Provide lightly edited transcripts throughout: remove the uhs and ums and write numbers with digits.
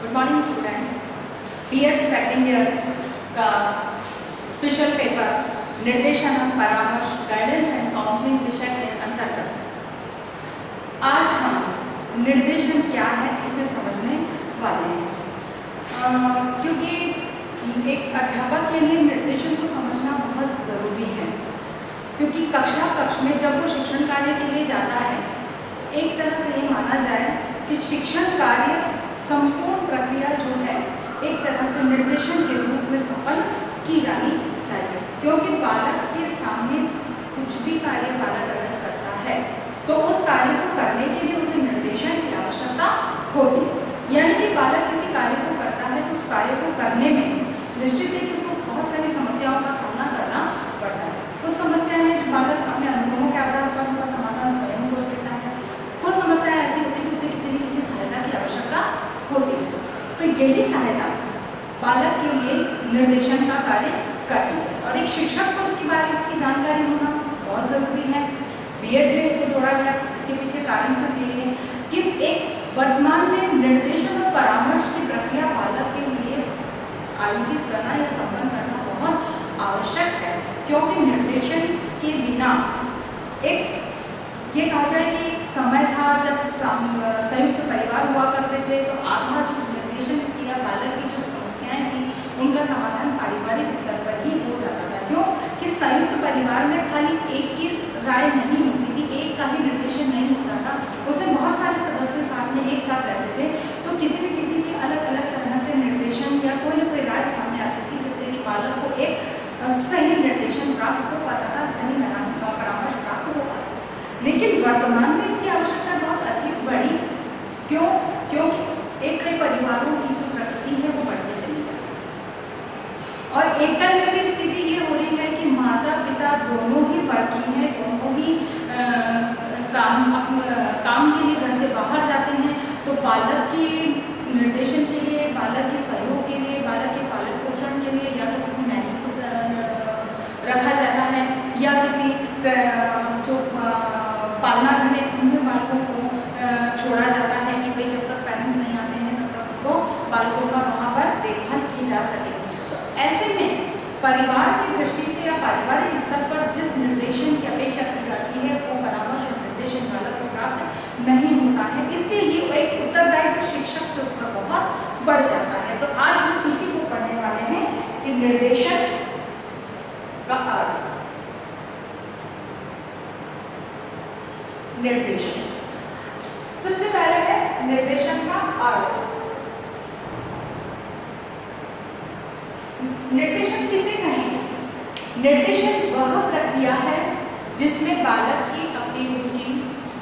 Good morning students. B Ed second year का special paper निर्देशन, परामर्श, गाइडेंस एंड काउंसलिंग विषय के अंतर्गत आज हम निर्देशन क्या है इसे समझने वाले हैं, क्योंकि एक अध्यापक के लिए निर्देशन को समझना बहुत ज़रूरी है। क्योंकि कक्ष में जब वो शिक्षण कार्य के लिए जाता है तो एक तरह से ये माना जाए कि शिक्षण कार्य संपूर्ण प्रक्रिया जो है एक तरह से निर्देशन के रूप में संपन्न की जानी चाहिए। क्योंकि बालक के सामने कुछ भी कार्य बालक अगर करता है तो उस कार्य को करने के लिए उसे निर्देशन की आवश्यकता होती है। यानी कि बालक किसी कार्य को करता है तो उस कार्य को करने में निश्चित है कि उसको बहुत सारी समस्याओं का सामना करना पड़ता है। कुछ समस्याएं हैं जो बालक अपने अनुभवों के आधार पर उनका समाधान स्वयं खोज लेता है। कुछ समस्याएं ऐसी होती है कि उसे किसी न किसी सहायता की आवश्यकता होती है। तो यही सहायता बालक के लिए निर्देशन का कार्य करती है और एक शिक्षक को इसकी जानकारी होना बहुत ज़रूरी है। बीएड में इसको जोड़ा गया, इसके पीछे कारण सिर्फ ये है कि एक वर्तमान में निर्देशन और परामर्श की प्रक्रिया बालक के लिए आयोजित करना या संपन्न करना बहुत आवश्यक है। क्योंकि निर्देशन के बिना ये कहा जाए कि एक समय था जब संयुक्त परिवार हुआ करते थे तो आधा जो निर्देशन किया बालक की जो समस्याएं थी उनका समाधान पारिवारिक स्तर पर ही हो जाता था। क्यों कि संयुक्त परिवार में खाली एक की राय नहीं होती थी, एक का ही निर्देशन नहीं होता था, उसमें बहुत सारे सदस्य साथ में एक साथ रहते थे। तो किसी की अलग अलग तरह से निर्देशन या कोई ना कोई राय सामने आती थी जिससे कि बालक को एक सही निर्देशन प्राप्त हो पाता था, सही परामर्श प्राप्त हो पाता था। लेकिन वर्तमान में इसकी आवश्यकता बहुत अधिक बढ़ी। क्योंकि एक कई परिवारों की जो प्रकृति है वो बढ़ती चली जा रही है और एकल में भी स्थिति ये हो रही है कि माता पिता दोनों ही वर्किंग है, दोनों ही काम के लिए घर से बाहर जाते हैं। तो बालक की निर्देशन के लिए, बालक के सहयोग के लिए, बालक के पालन पोषण के लिए या तो किसी नैनी को रखा जाता है या किसी जो पालना घर है उनमें बालकों को छोड़ा जाता है कि भाई जब तक पेरेंट्स नहीं आते हैं तब तक उनको बालकों का वहाँ पर देखभाल की जा सके। तो ऐसे में परिवार की दृष्टि से या पारिवारिक स्तर पर जिस निर्देशन की अपेक्षा की जाती है वो परामर्श और निर्देशन बालक को प्राप्त नहीं होता है। इसलिए ये एक उत्तरदायित्व शिक्षक के ऊपर बहुत बढ़ जाता है। तो आज हम इसी को पढ़ने वाले हैं कि निर्देशन का अर्थ। निर्देशन सबसे पहले है निर्देशन का अर्थ। निर्देशन किसे कहेंगे? निर्देशन वह प्रक्रिया है जिसमें बालक की अपनी रुचि,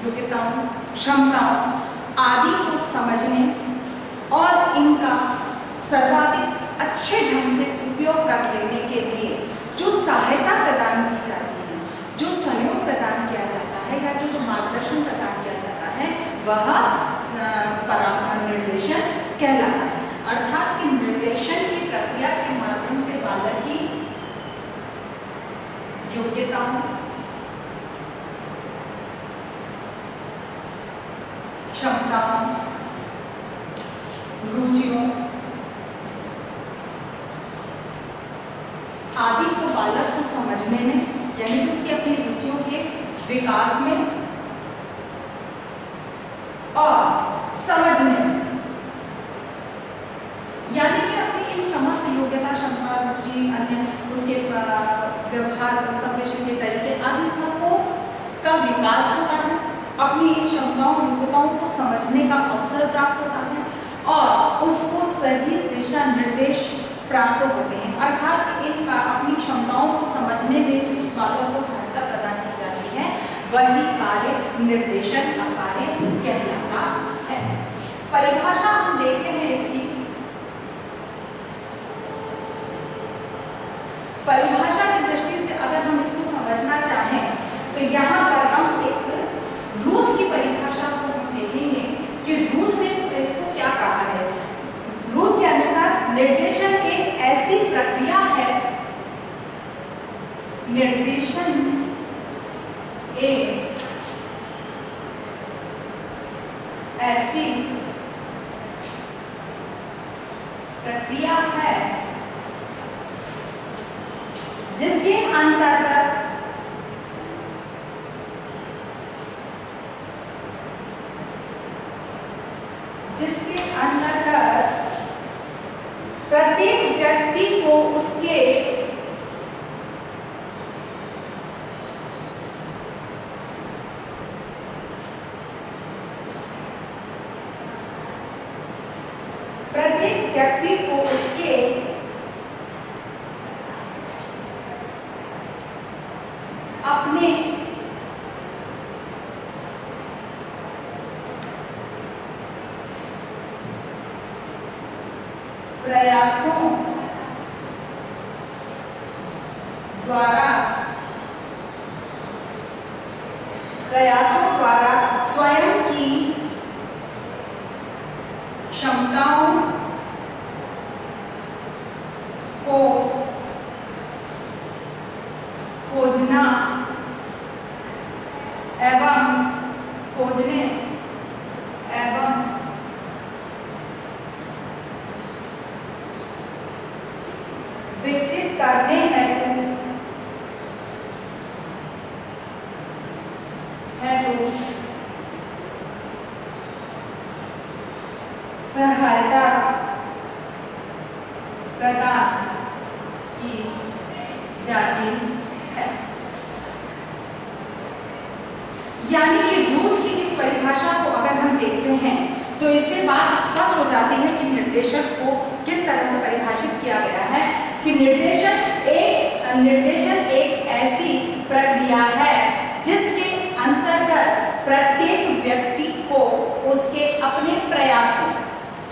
योग्यताओं, क्षमताओं आदि को समझने और इनका सर्वाधिक अच्छे ढंग से उपयोग कर लेने के लिए जो सहायता प्रदान की जाती है, जो सहयोग प्रदान किया जाता है या जो मार्गदर्शन प्रदान किया जाता है वह निर्देशन कहलाता है। अर्थात कि निर्देशन की प्रक्रिया के माध्यम से बालक की योग्यताओं, क्षमताओं, रुचियों आदि को बालक को समझने में यानी कि उसकी अपनी रुचियों के विकास में और समझने में यानी कि अपनी इन समस्त योग्यता, क्षमता, रुचि, अन्य उसके व्यवहार, संप्रेषण के तरीके आदि सबको का विकास होता है। अपनी इन क्षमताओं, योग्यताओं को समझने का अवसर प्राप्त होता है और उसको सही दिशा निर्देश प्राप्त होते हैं। अर्थात इनका अपनी क्षमताओं को समझने में जो उस बालक को सहायता प्रदान की जाती है वही कार्य निर्देशन का कार्य कहलाता है। परिभाषा हम देखते हैं इसकी। परिभाषा की दृष्टि से अगर हम इसको समझना चाहें तो यहाँ पर हम एक रूथ की परिभाषा को हम देखेंगे कि रूथ ने इसको क्या कहा है। रूथ के अनुसार निर्देशन एक ऐसी प्रक्रिया है, निर्देशन एक ऐसी प्रक्रिया है जिसके अंतर्गत प्रत्येक व्यक्ति को उसके अपने प्रयासों द्वारा स्वयं की क्षमताओं को खोजने एवं विकसित करने हेतु सहायता प्रदान की जाती है। यानी कि रूथ की इस परिभाषा को अगर हम देखते हैं तो इससे बात स्पष्ट हो जाती है कि निर्देशन को किस तरह से परिभाषित किया गया है कि निर्देशन एक ऐसी प्रक्रिया है जिसके अंतर्गत प्रत्येक व्यक्ति को उसके अपने प्रयासों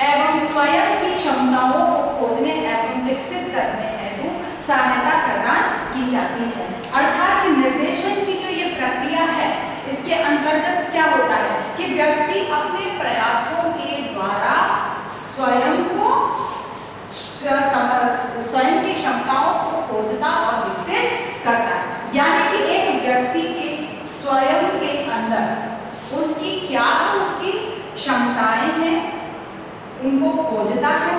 एवं स्वयं की क्षमताओं को खोजने एवं विकसित करने हेतु सहायता प्रदान की जाती है। अर्थात कि निर्देशन की जो ये प्रक्रिया है इसके अंतर्गत क्या होता है कि व्यक्ति अपने प्रयासों के द्वारा स्वयं की क्षमताओं को खोजता और विकसित करता है। यानी कि एक व्यक्ति के स्वयं के अंदर उसकी क्षमताएं हैं उनको खोजता है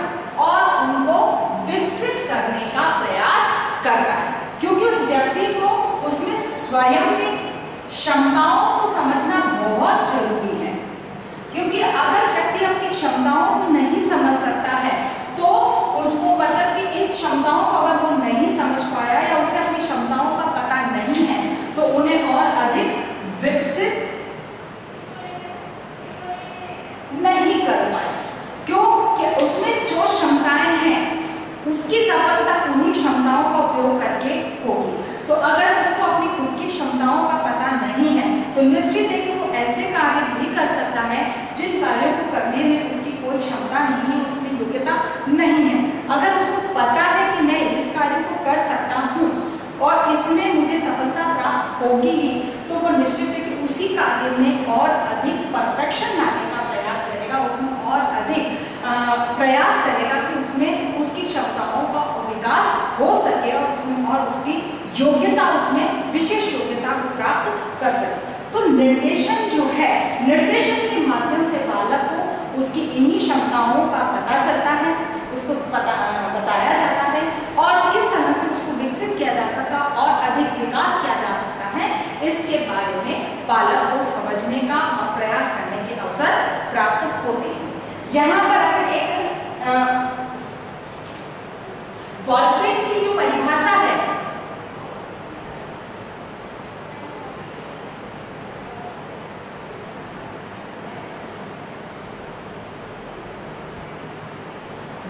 और उनको विकसित करने का प्रयास करता है, क्योंकि उस व्यक्ति को उसमें स्वयं में क्षमताओं को समझना बहुत जरूरी है। क्योंकि अगर व्यक्ति अपनी क्षमताओं को नहीं समझ सकता है तो उसको मतलब कि इन क्षमताओं को अगर वो नहीं समझ पाया या उसे अपनी क्षमताओं का पता नहीं है तो उन्हें और अधिक विकसित नहीं कर पाए, क्योंकि उसमें जो क्षमताएं हैं उसकी सफलता उन्हीं क्षमताओं का उपयोग करके होगी। तो अगर उसको अपनी खुद की क्षमताओं का पता नहीं है तो निश्चित है कि वो ऐसे कार्य भी कर सकता है जिन कार्यों को करने में उसकी कोई क्षमता नहीं है, उसमें योग्यता नहीं है। अगर उसको पता है कि मैं इस कार्य को कर सकता हूँ और इसमें मुझे सफलता प्राप्त होगी ही, तो वो निश्चित है कि उसी कार्य में और अधिक परफेक्शन लाने का प्रयास करेगा, उसमें और अधिक प्रयास करेगा कि उसमें उसकी क्षमताओं का विकास हो सके और उसमें और उसकी योग्यता, उसमें विशेष योग्यता को प्राप्त कर सके। तो निर्देशन जो है, निर्देशन के माध्यम से बालक को उसकी इन्हीं क्षमताओं का पता चलता है, उसको बताया जाता है और किस तरह से उसको विकसित किया जा सकता और अधिक विकास किया जा सकता है, इसके बारे में बालक को समझने का और प्रयास करने के अवसर प्राप्त होते हैं। यहाँ पर अगर एक वॉल्क्वेट की जो परिभाषा है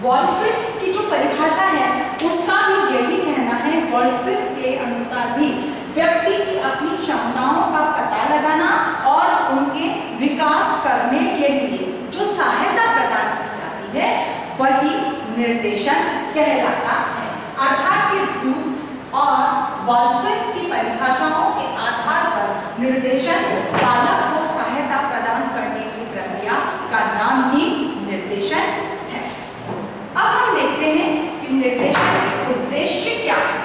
वॉल्क्विट्स की जो परिभाषा है उसका भी यही कहना है। वॉल्क्विट्स के अनुसार भी व्यक्ति की अपनी क्षमताओं का पता लगाना और उनके विकास करने के लिए जो सहायता प्रदान की जाती है वही निर्देशन कहलाता है। अर्थात कि रूल्स और वॉल्क्विट्स की परिभाषाओं के आधार पर निर्देशन बालक को सहायता प्रदान करने की प्रक्रिया का नाम ही निर्देशन है। अब हम देखते हैं कि निर्देशन के उद्देश्य क्या है।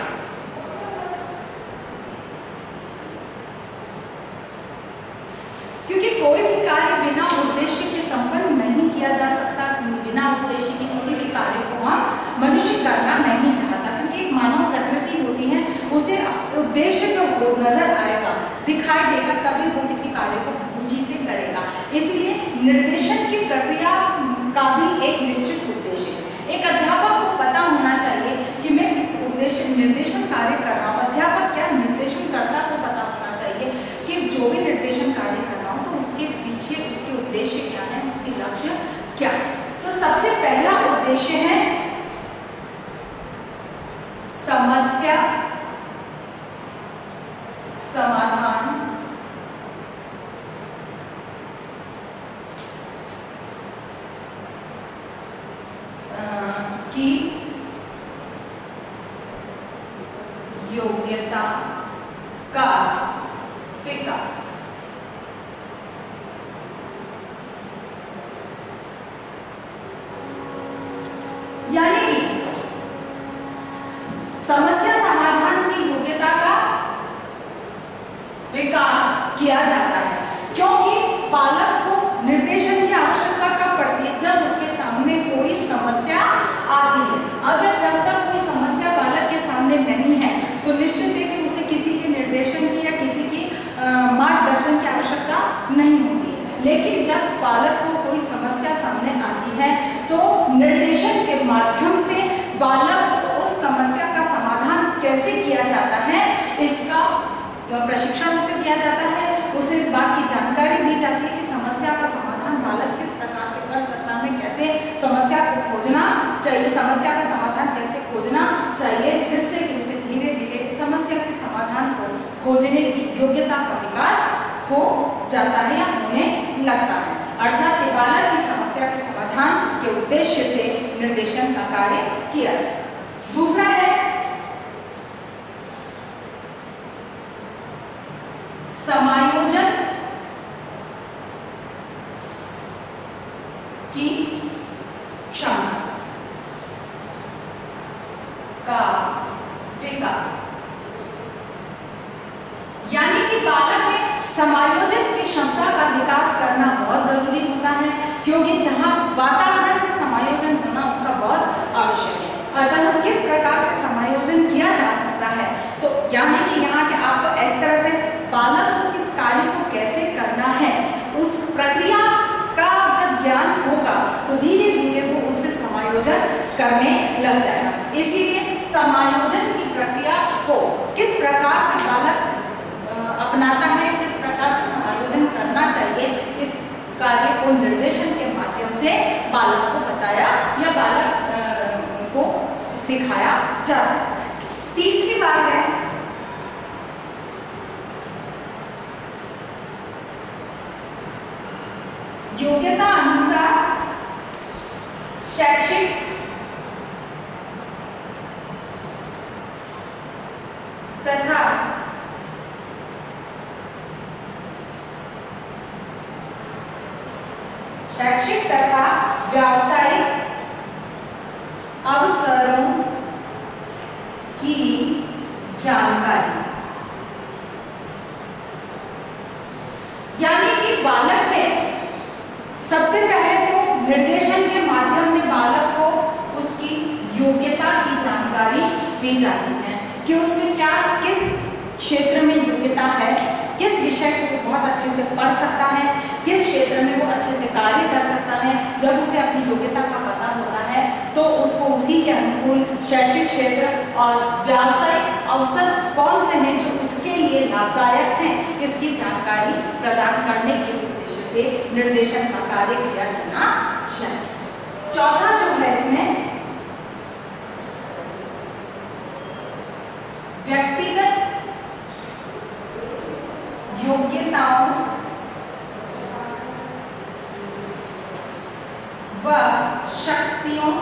क्योंकि कोई भी कार्य बिना उद्देश्य के संपन्न नहीं किया जा सकता, बिना उद्देश्य के किसी भी कार्य को हम करेगा तभी वो किसी कार्य को रुचि से करेगा। इसीलिए निर्देशन की प्रक्रिया का भी एक निश्चित उद्देश्य है। एक अध्यापक को पता होना चाहिए कि मैं किस उद्देश्य निर्देशन कार्य कर रहा हूँ। अध्यापक क्या, निर्देशनकर्ता को पता होना चाहिए कि जो भी निर्देशन कार्य कर रहा हूँ तो उसके पीछे उसके उद्देश्य क्या है, उसके लक्ष्य क्या है। तो सबसे पहला उद्देश्य है समस्या समाधान की योग्यता का विकास। यानी कि समस्या समाधान की योग्यता का विकास किया जाता है, क्योंकि बालक को निर्देशन की आवश्यकता कब पड़ती है, जब उसके सामने कोई समस्या आती है। अगर जब तक कोई समस्या बालक के सामने नहीं है तो निश्चित है कि उसे किसी के निर्देशन की या किसी की मार्गदर्शन की आवश्यकता नहीं होती है। लेकिन जब बालक को कोई समस्या सामने आती है तो निर्देशन के माध्यम से बालक को उस समस्या का समाधान कैसे किया जाता है इसका प्रशिक्षण उसे दिया जाता है। उसे इस बात की जानकारी दी जाती है कि समस्या का समाधान बालक किस प्रकार से कर सकता है, कैसे समस्या को खोजना चाहिए, समस्या का समाधान कैसे खोजना चाहिए, जिससे कि उसे धीरे धीरे समस्या के समाधान को खोजने की योग्यता का विकास हो जाता है या होने लगता है। अर्थात कि बालक की समस्या के समाधान के उद्देश्य से निर्देशन का कार्य किया जाए। दूसरा है समायोजन की क्षमता का विकास। यानी कि बालक में समायोजन की क्षमता का विकास करना बहुत जरूरी होता है, क्योंकि जहां वातावरण से समायोजन होना उसका बहुत आवश्यक है। अतः किस प्रकार से समायोजन किया जा सकता है, तो यानी कि यहाँ के आपको इस तरह से बालक को किस कार्य को कैसे करना है उस प्रक्रिया का जब ज्ञान होगा तो धीरे धीरे वो उससे समायोजन करने लग जाएगा। इसीलिए समायोजन की प्रक्रिया को किस प्रकार से बालक अपनाता है, किस प्रकार से समायोजन करना चाहिए, इस कार्य को निर्देशन के माध्यम से बालक को बताया या बालक को सिखाया जा सकता है। तीसरी बात है योग्यता अनुसार शैक्षिक तथा व्यावसायिक अवसरों की जानकारी। यानी कि बालक में सबसे पहले तो निर्देशन के माध्यम से बालक को उसकी योग्यता की जानकारी दी जाती है कि उसमें क्या किस क्षेत्र में योग्यता है, किस विषय को वो बहुत अच्छे से पढ़ सकता है, किस क्षेत्र में वो अच्छे से कार्य कर सकता है। जब उसे अपनी योग्यता का पता होता है तो उसको उसी के अनुकूल शैक्षिक क्षेत्र और व्यावसायिक अवसर कौन से हैं जो उसके लिए लाभदायक हैं, इसकी जानकारी प्रदान करने के उद्देश्य से निर्देशन का कार्य किया जाना चाहिए। चौथा जो है इसमें व्यक्तिगत योग्यताओं व शक्तियों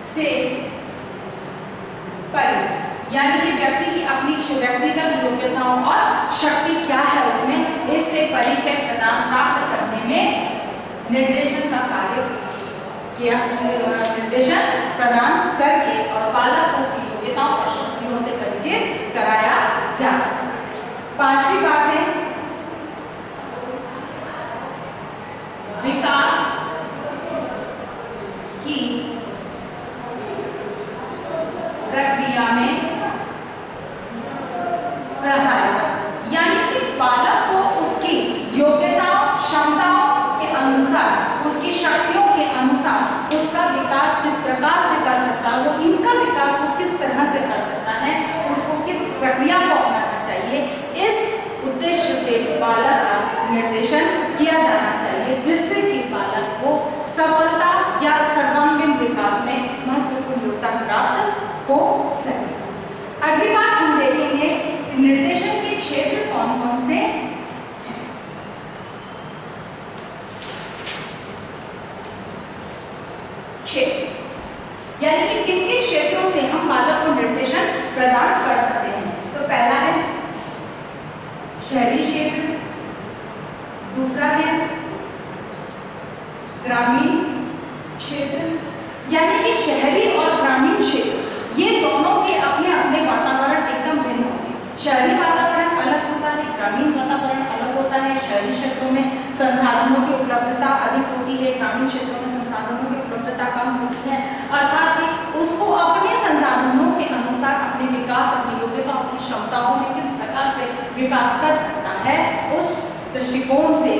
से परिचय। यानी कि व्यक्ति की अपनी व्यक्तिगत योग्यताओं और शक्ति क्या है उसमें, इससे परिचय प्रदान प्राप्त करने में निर्देशन का कार्य किया, निर्देशन प्रदान करके और बालक को उसकी योग्यताओं और शक्तियों से परिचित कराया जा सकता है। पांचवी बात है विकास की प्रक्रिया में यानी कि किन किन क्षेत्रों से हम बालक को निर्देशन प्रदान कर सकते हैं। तो पहला है शहरी क्षेत्र, दूसरा है ग्रामीण क्षेत्र, यानी कि शहरी और ग्रामीण क्षेत्र ये दोनों के अपने अपने वातावरण एकदम भिन्न होते हैं। शहरी वातावरण अलग होता है, ग्रामीण वातावरण अलग होता है। शहरी क्षेत्रों में संसाधनों की उपलब्धता अधिक होती है, ग्रामीण क्षेत्रों में संसाधनों की उपलब्धता कम होती है, अर्थात कि उसको अपने संसाधनों के अनुसार अपने विकास, अपनी योग्यता, अपनी क्षमताओं में किस प्रकार से विकास कर सकता है, उस दृष्टिकोण से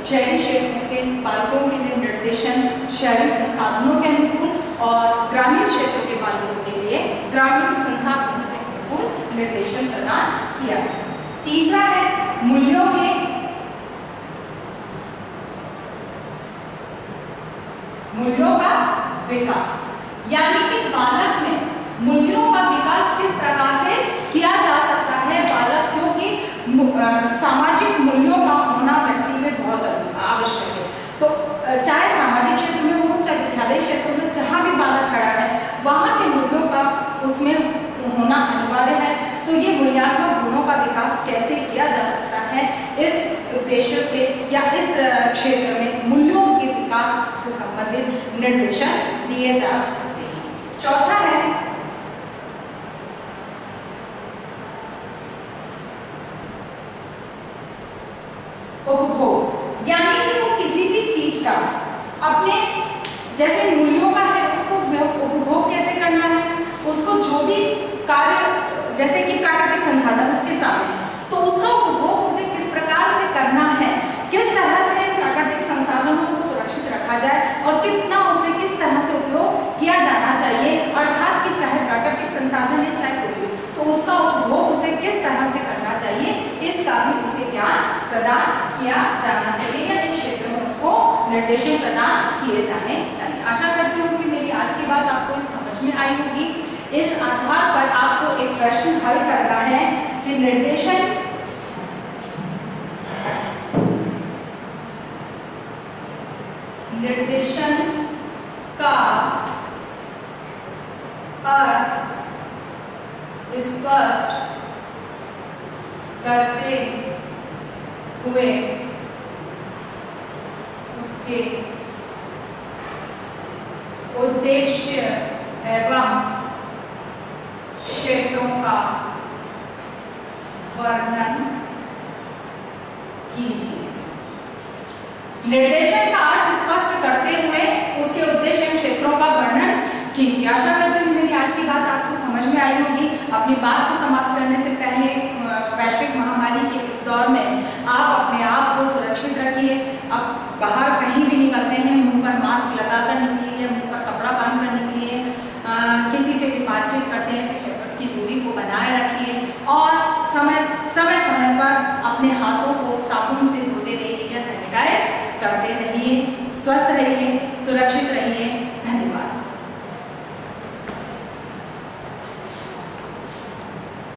शहरी क्षेत्रों के बालकों के लिए निर्देशन शहरी संसाधनों के अनुकूल और ग्रामीण क्षेत्रों के बालकों के लिए ग्रामीण संसाधनों के अनुकूल निर्देशन प्रदान किया जाए। तीसरा है मूल्यों का विकास, यानी कि बालक में मूल्यों का विकास किस प्रकार से किया जा सकता है। बालक क्योंकि सामाजिक मूल्यों का होना व्यक्ति में बहुत आवश्यक है। तो चाहे सामाजिक क्षेत्र में हो, चाहे विद्यालय क्षेत्र में, जहाँ भी बालक खड़ा है वहाँ के मूल्यों का उसमें होना अनिवार्य है। तो ये मूल्यात्मक गुणों का विकास कैसे किया जा सकता है, इस उद्देश्य से या इस क्षेत्र में मूल्यों के विकास से संबंधित निर्देशन दिए जा सकते हैं। चौथा है उपभोग, यानी कि वो किसी भी चीज का अपने जैसे मूल्यों का है उसको उपभोग कैसे करना है, उसको जो भी कार्य जैसे कि प्राकृतिक संसाधन उसके सामने, तो उसका उपभोग उसे किस प्रकार से करना है, किस तरह से प्राकृतिक संसाधनों को सुरक्षित रखा जाए और कितना उसे किस तरह से उपयोग किया जाना चाहिए, अर्थात कि चाहे प्राकृतिक संसाधन है चाहे कोई भी, तो उसका उपभोग उसे किस तरह से करना चाहिए, इसका भी उसे ज्ञान प्रदान किया जाना चाहिए या इस क्षेत्र में उसको निर्देशन प्रदान किए जाने चाहिए। आशा करती हूँ कि मेरी आज की बात आपको समझ में आई होगी। इस आधार पर आपको एक प्रश्न हल करना है कि निर्देशन का अर्थ स्पष्ट करते हुए उसके उद्देश्य एवं क्षेत्रों का वर्णन कीजिए। निर्देशन का अर्थ स्पष्ट करते हुए उसके उद्देश्य एवं क्षेत्रों का वर्णन कीजिए। आशा करती हूँ मेरी आज की बात आपको समझ में आई होगी। अपनी बात को समाप्त करने से पहले वैश्विक महामारी के इस दौर में आप अपने आप को सुरक्षित रखिए। अब बाहर कहीं भी निकलते हैं मुंह पर मास्क लगाकर निकलिए, मुंह पर कपड़ा बांधकर निकलिए, किसी से भी बातचीत करते हैं तो 6 फुट की दूरी को बनाए रखिए और समय पर अपने हाथों को साबुन से धोते रहिए या सैनिटाइज करते रहिए। स्वस्थ रहिए।